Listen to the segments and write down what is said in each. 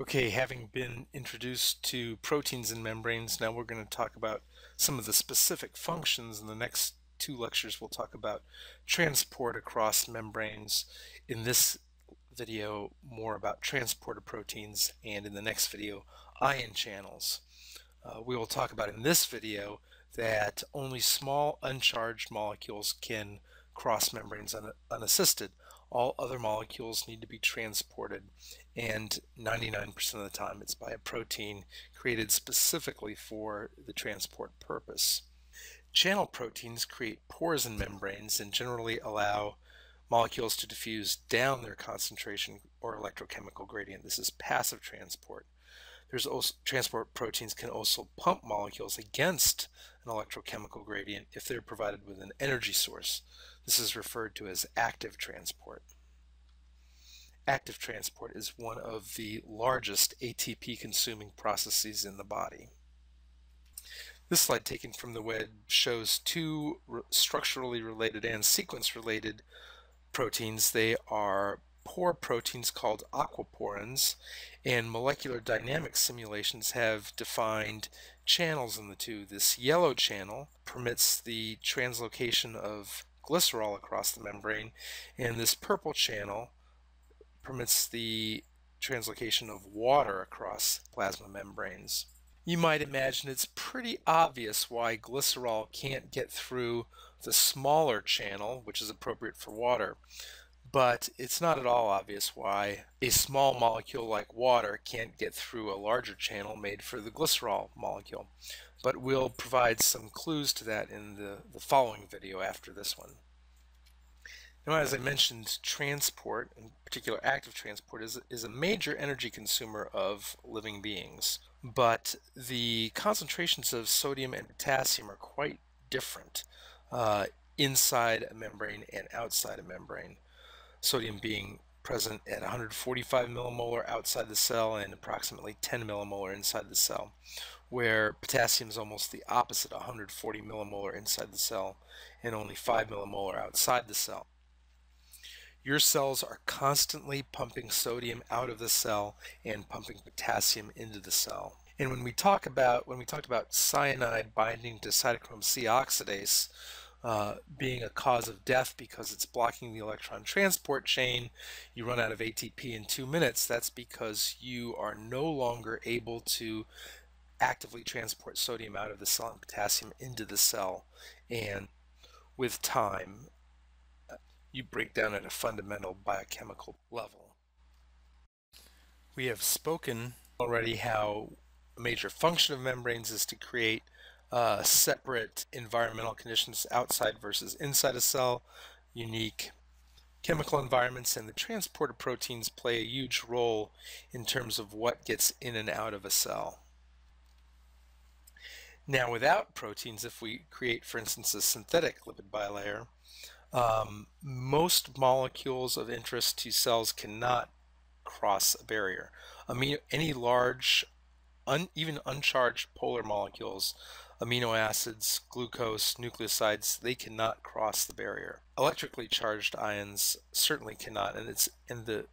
Okay, having been introduced to proteins and membranes, now we're going to talk about some of the specific functions. In the next two lectures, we'll talk about transport across membranes. In this video, more about transport of proteins, and in the next video, ion channels. We will talk about in this video that only small uncharged molecules can cross membranes unassisted. All other molecules need to be transported, and 99% of the time it's by a protein created specifically for the transport purpose. Channel proteins create pores in membranes and generally allow molecules to diffuse down their concentration or electrochemical gradient. This is passive transport. There's also transport proteins can also pump molecules against an electrochemical gradient if they're provided with an energy source. This is referred to as active transport. Active transport is one of the largest ATP consuming processes in the body. This slide taken from the web shows two structurally related and sequence related proteins. They are pore proteins called aquaporins, and molecular dynamics simulations have defined channels in the two. This yellow channel permits the translocation of glycerol across the membrane, and this purple channel permits the translocation of water across plasma membranes. You might imagine it's pretty obvious why glycerol can't get through the smaller channel, which is appropriate for water. But it's not at all obvious why a small molecule like water can't get through a larger channel made for the glycerol molecule. But we'll provide some clues to that in the following video after this one. Now, as I mentioned, transport, in particular active transport, is a major energy consumer of living beings. But the concentrations of sodium and potassium are quite different inside a membrane and outside a membrane. Sodium being present at 145 millimolar outside the cell and approximately 10 millimolar inside the cell, where potassium is almost the opposite, 140 millimolar inside the cell and only 5 millimolar outside the cell. Your cells are constantly pumping sodium out of the cell and pumping potassium into the cell. And when we talked about cyanide binding to cytochrome C oxidase, being a cause of death because it's blocking the electron transport chain, you run out of ATP in 2 minutes. That's because you are no longer able to actively transport sodium out of the cell and potassium into the cell. And with time, you break down at a fundamental biochemical level. We have spoken already how a major function of membranes is to create separate environmental conditions outside versus inside a cell, unique chemical environments, and the transport of proteins play a huge role in terms of what gets in and out of a cell. Now, without proteins, if we create, for instance, a synthetic lipid bilayer, most molecules of interest to cells cannot cross a barrier. Any large, even uncharged polar molecules, amino acids, glucose, nucleosides, they cannot cross the barrier. Electrically charged ions certainly cannot, and the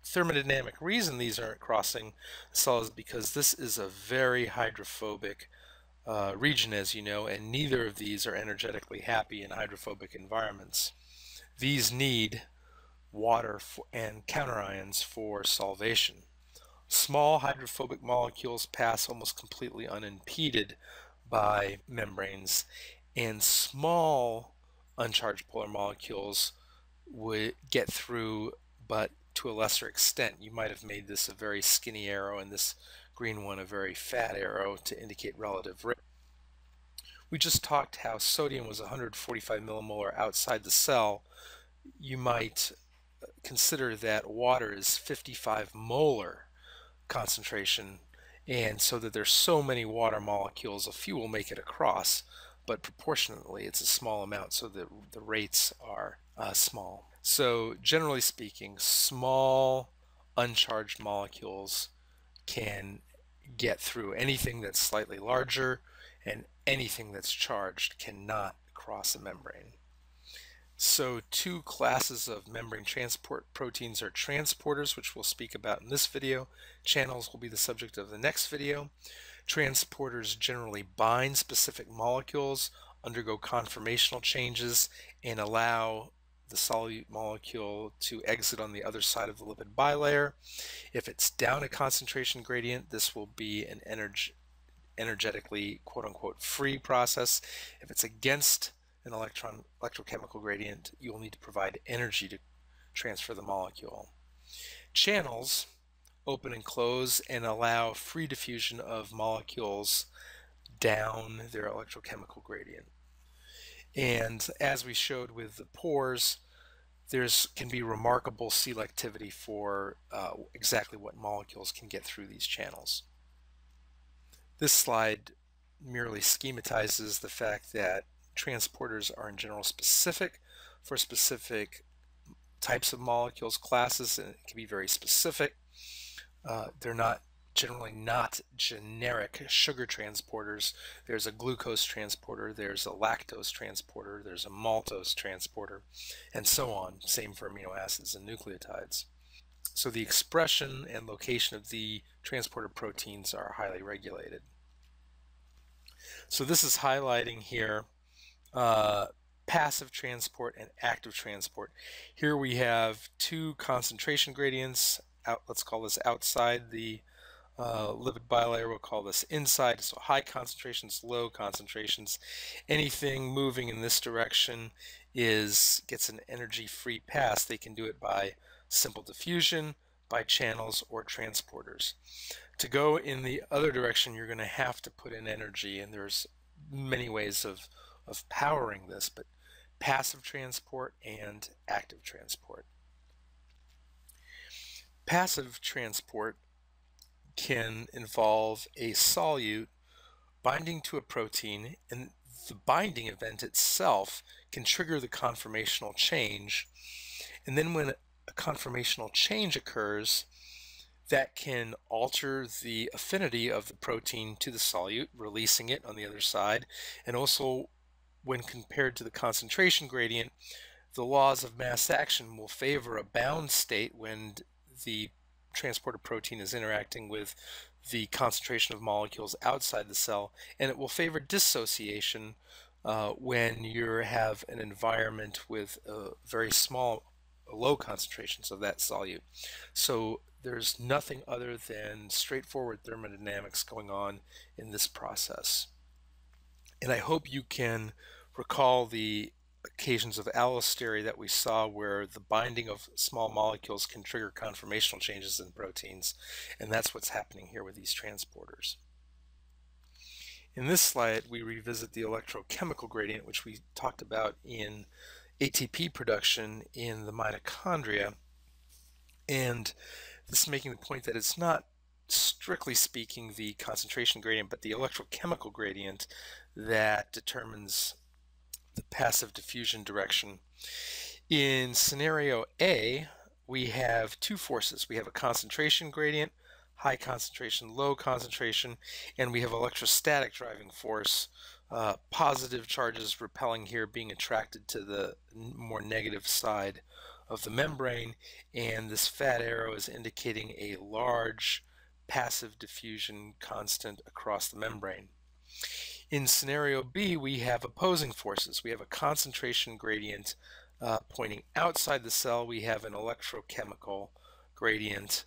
thermodynamic reason these aren't crossing the cell is because this is a very hydrophobic region, as you know, and neither of these are energetically happy in hydrophobic environments. These need water and counterions for solvation. Small hydrophobic molecules pass almost completely unimpeded by membranes, and small uncharged polar molecules would get through, but to a lesser extent. You might have made this a very skinny arrow and this green one a very fat arrow to indicate relative rate. We just talked how sodium was 145 millimolar outside the cell. You might consider that water is 55 molar concentration, and so that there's so many water molecules, a few will make it across, but proportionately it's a small amount, so the rates are small. So generally speaking, small uncharged molecules can get through. Anything that's slightly larger and anything that's charged cannot cross a membrane. So two classes of membrane transport proteins are transporters, which we'll speak about in this video. Channels will be the subject of the next video. Transporters generally bind specific molecules, undergo conformational changes, and allow the solute molecule to exit on the other side of the lipid bilayer. If it's down a concentration gradient, this will be an energetically quote-unquote free process. If it's against an electrochemical gradient, you will need to provide energy to transfer the molecule. Channels open and close and allow free diffusion of molecules down their electrochemical gradient. And as we showed with the pores, there's can be remarkable selectivity for exactly what molecules can get through these channels. This slide merely schematizes the fact that transporters are in general specific for specific types of molecules, classes, and it can be very specific. They're not generally not generic sugar transporters. There's a glucose transporter, there's a lactose transporter, there's a maltose transporter, and so on. Same for amino acids and nucleotides. So the expression and location of the transporter proteins are highly regulated. So this is highlighting here passive transport and active transport. Here we have two concentration gradients. Let's call this outside the lipid bilayer. We'll call this inside. So high concentrations, low concentrations. Anything moving in this direction gets an energy-free pass. They can do it by simple diffusion, by channels, or transporters. To go in the other direction, you're going to have to put in energy, and there's many ways of powering this, but passive transport and active transport. Passive transport can involve a solute binding to a protein, and the binding event itself can trigger the conformational change. And then when a conformational change occurs, that can alter the affinity of the protein to the solute, releasing it on the other side. And also, when compared to the concentration gradient, the laws of mass action will favor a bound state when the transporter protein is interacting with the concentration of molecules outside the cell, and it will favor dissociation when you have an environment with a very low concentrations of that solute. So there's nothing other than straightforward thermodynamics going on in this process. And I hope you can recall the occasions of allostery that we saw where the binding of small molecules can trigger conformational changes in proteins, and that's what's happening here with these transporters. In this slide, we revisit the electrochemical gradient, which we talked about in ATP production in the mitochondria, and this is making the point that it's not strictly speaking the concentration gradient, but the electrochemical gradient that determines the passive diffusion direction. In scenario A, we have two forces. We have a concentration gradient, high concentration, low concentration, and we have electrostatic driving force, positive charges repelling here being attracted to the more negative side of the membrane, and this fat arrow is indicating a large passive diffusion constant across the membrane. In scenario B, we have opposing forces. We have a concentration gradient pointing outside the cell. We have an electrochemical gradient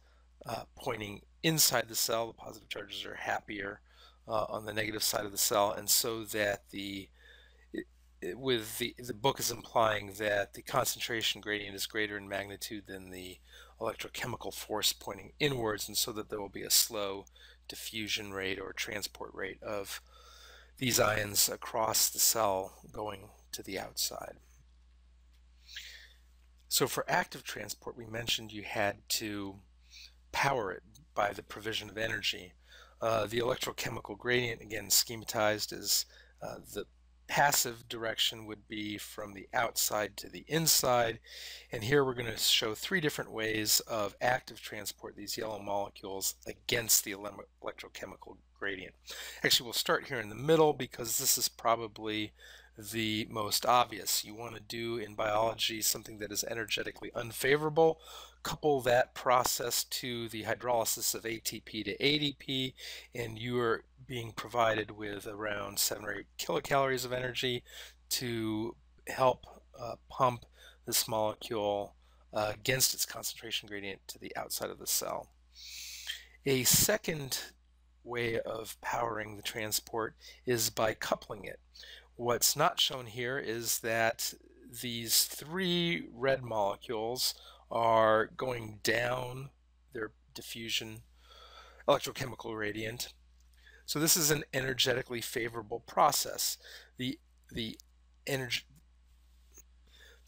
pointing inside the cell. The positive charges are happier on the negative side of the cell, and so that the book is implying that the concentration gradient is greater in magnitude than the electrochemical force pointing inwards, and so that there will be a slow diffusion rate or transport rate of these ions across the cell going to the outside. So for active transport, we mentioned you had to power it by the provision of energy. The electrochemical gradient, again schematized as the passive direction would be from the outside to the inside, and here we're going to show three different ways of active transport these yellow molecules against the electrochemical gradient. Actually, we'll start here in the middle because this is probably the most obvious. You want to do in biology something that is energetically unfavorable, couple that process to the hydrolysis of ATP to ADP, and you are being provided with around 7 or 8 kilocalories of energy to help pump this molecule against its concentration gradient to the outside of the cell. A second way of powering the transport is by coupling it. What's not shown here is that these three red molecules are going down their diffusion electrochemical gradient. So this is an energetically favorable process. The the energy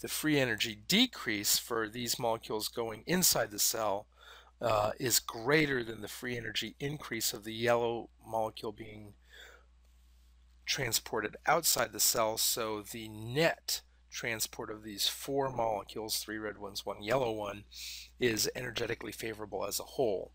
the free energy decrease for these molecules going inside the cell is greater than the free energy increase of the yellow molecule being transported outside the cell. So the net transport of these four molecules, three red ones, one yellow one, is energetically favorable as a whole.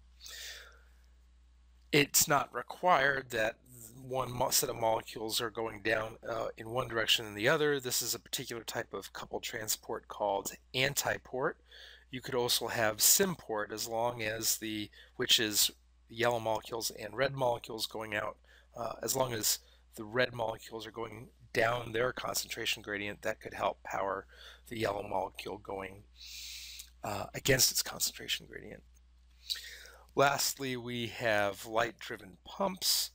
It's not required that one set of molecules are going down in one direction and the other. This is a particular type of coupled transport called antiport. You could also have symport, as long as which is yellow molecules and red molecules going out, as long as the red molecules are going down their concentration gradient, that could help power the yellow molecule going against its concentration gradient. Lastly, we have light-driven pumps.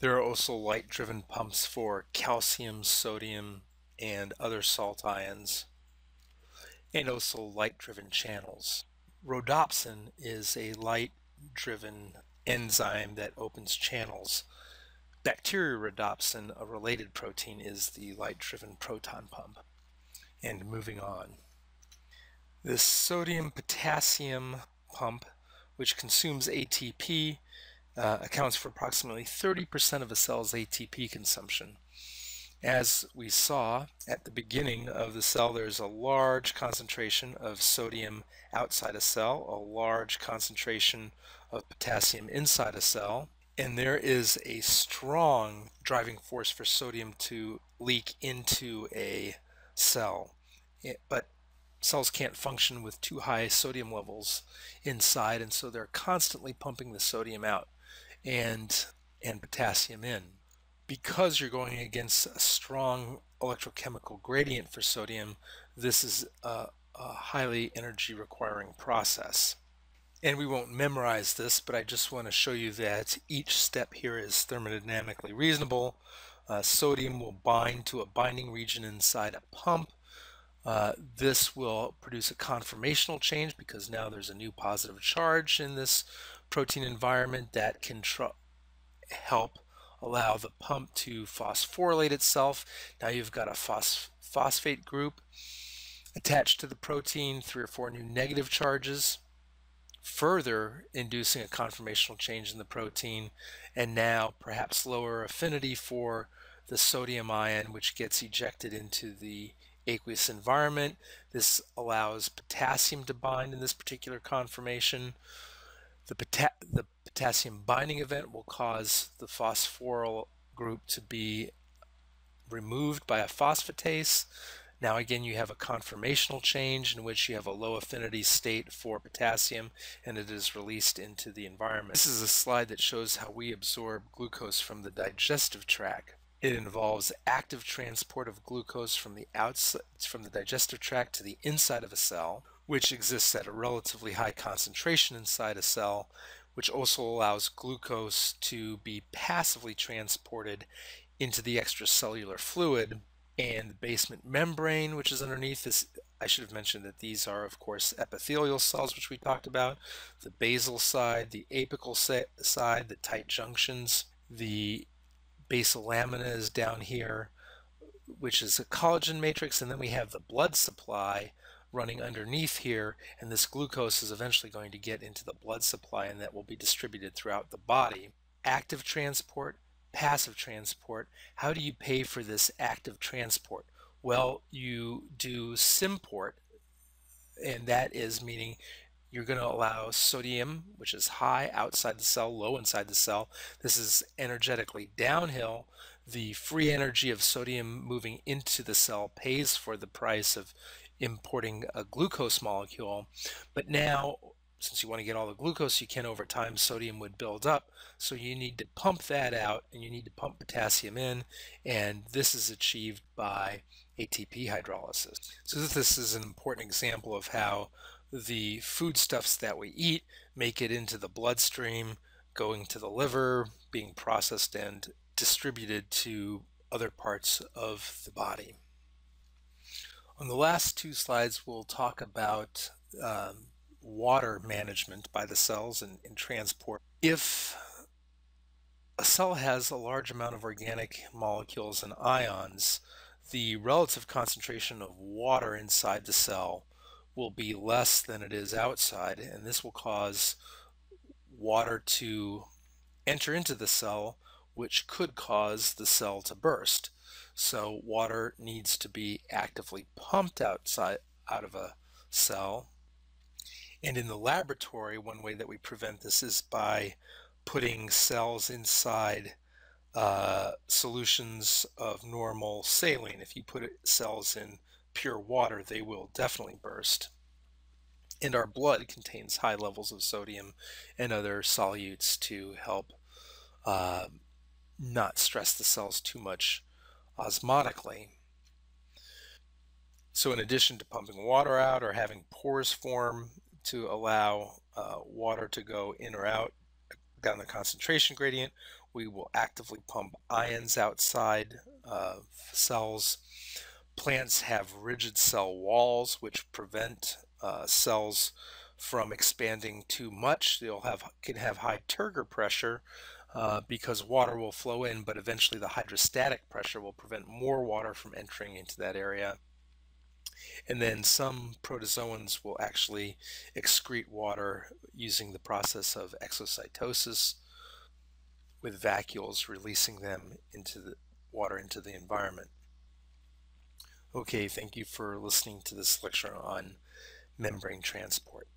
There are also light-driven pumps for calcium, sodium, and other salt ions, and also light-driven channels. Rhodopsin is a light-driven enzyme that opens channels. Bacteriorhodopsin, a related protein, is the light-driven proton pump. And moving on. This sodium-potassium pump, which consumes ATP, accounts for approximately 30% of a cell's ATP consumption. As we saw at the beginning of the cell, there's a large concentration of sodium outside a cell, a large concentration of potassium inside a cell, and there is a strong driving force for sodium to leak into a cell. But cells can't function with too high sodium levels inside, and so they're constantly pumping the sodium out and potassium in. Because you're going against a strong electrochemical gradient for sodium, this is a highly energy requiring process. And we won't memorize this, but I just want to show you that each step here is thermodynamically reasonable. Sodium will bind to a binding region inside a pump. This will produce a conformational change because now there's a new positive charge in this protein environment that can help allow the pump to phosphorylate itself. Now you've got a phosphate group attached to the protein, 3 or 4 new negative charges, further inducing a conformational change in the protein, and now perhaps lower affinity for the sodium ion, which gets ejected into the aqueous environment. This allows potassium to bind in this particular conformation. The potassium binding event will cause the phosphoryl group to be removed by a phosphatase. Now again, you have a conformational change in which you have a low affinity state for potassium, and it is released into the environment. This is a slide that shows how we absorb glucose from the digestive tract. It involves active transport of glucose from the digestive tract to the inside of a cell, which exists at a relatively high concentration inside a cell, which also allows glucose to be passively transported into the extracellular fluid. And the basement membrane, which is underneath this, I should have mentioned that these are, of course, epithelial cells, which we talked about, the basal side, the apical side, the tight junctions. The basal lamina is down here, which is a collagen matrix, and then we have the blood supply running underneath here, and this glucose is eventually going to get into the blood supply, and that will be distributed throughout the body. Active transport, passive transport. How do you pay for this active transport? Well, you do symport, and that is meaning you're going to allow sodium, which is high outside the cell, low inside the cell. This is energetically downhill. The free energy of sodium moving into the cell pays for the price of importing a glucose molecule. But now, since you want to get all the glucose you can over time, sodium would build up. So you need to pump that out and you need to pump potassium in. And this is achieved by ATP hydrolysis. So this is an important example of how the foodstuffs that we eat make it into the bloodstream, going to the liver, being processed and distributed to other parts of the body. On the last two slides, we'll talk about water management by the cells and transport. If a cell has a large amount of organic molecules and ions, the relative concentration of water inside the cell will be less than it is outside, and this will cause water to enter into the cell, which could cause the cell to burst. So water needs to be actively pumped out of a cell. And in the laboratory, one way that we prevent this is by putting cells inside solutions of normal saline. If you put cells in pure water, they will definitely burst. And our blood contains high levels of sodium and other solutes to help uh, not stress the cells too much osmotically. So in addition to pumping water out or having pores form to allow water to go in or out down the concentration gradient, we will actively pump ions outside of cells. Plants have rigid cell walls which prevent cells from expanding too much. Can have high turgor pressure because water will flow in, but eventually the hydrostatic pressure will prevent more water from entering into that area. And then some protozoans will actually excrete water using the process of exocytosis, with vacuoles releasing them into the water into the environment. Okay, thank you for listening to this lecture on membrane transport.